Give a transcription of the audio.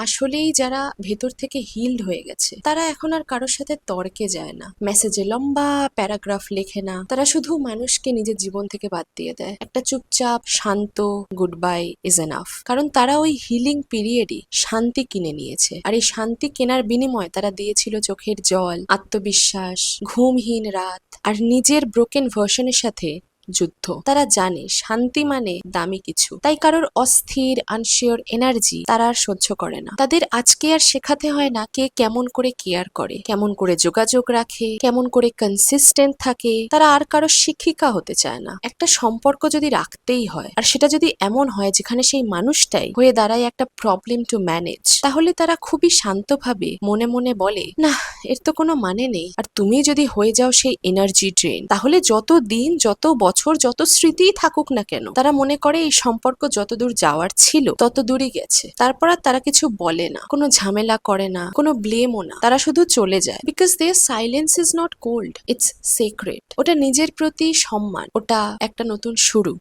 আসলেই যারা ভেতর থেকে হিলড হয়ে গেছে তারা এখন আর কারোর সাথে তর্কে যায় না, মেসেজে লম্বা প্যারাগ্রাফ লেখে না, তারা শুধু মানুষকে নিজের জীবন থেকে বাদ দিয়ে দেয়। একটা চুপচাপ শান্ত গুড বাই ইজ এনাফ। কারণ তারা ওই হিলিং পিরিয়ডই শান্তি কিনে নিয়েছে, আর এই শান্তি কেনার বিনিময়ে তারা দিয়েছিল চোখের জল, আত্মবিশ্বাস, ঘুমহীন রাত, আর নিজের ব্রোকেন ভার্সনের সাথে যুদ্ধ। তারা জানে শান্তি মানে দামি কিছু, তাই কারোর অস্থির আনশিওর এনার্জি তারা আর সহ্য করে না। তাদের আজকে আর শেখাতে হয় না কে কেমন করে কেয়ার করে, কেমন করে যোগাযোগ রাখে, কেমন করে কনসিস্টেন্ট থাকে। তারা আর কারোর শিক্ষিকা হতে চায় না। একটা সম্পর্ক যদি রাখতেই হয়, আর সেটা যদি এমন হয় যেখানে সেই মানুষটাই হয়ে দাঁড়ায় একটা প্রবলেম টু ম্যানেজ, তাহলে তারা খুবই শান্তভাবে মনে মনে বলে, না, এর তো কোনো মানে নেই। আর তুমি যদি হয়ে যাও সেই এনার্জি ড্রেন, তাহলে যত দিন, যত বছর, যত স্মৃতিই থাকুক না কেন, তারা মনে করে এই সম্পর্ক যত দূর যাওয়ার ছিল তত দূরই গেছে। তারপর আর তারা কিছু বলে না, কোনো ঝামেলা করে না, কোনো ব্লেমও না, তারা শুধু চলে যায়। Because their silence is not cold, it's secret. ওটা নিজের প্রতি সম্মান, ওটা একটা নতুন শুরু।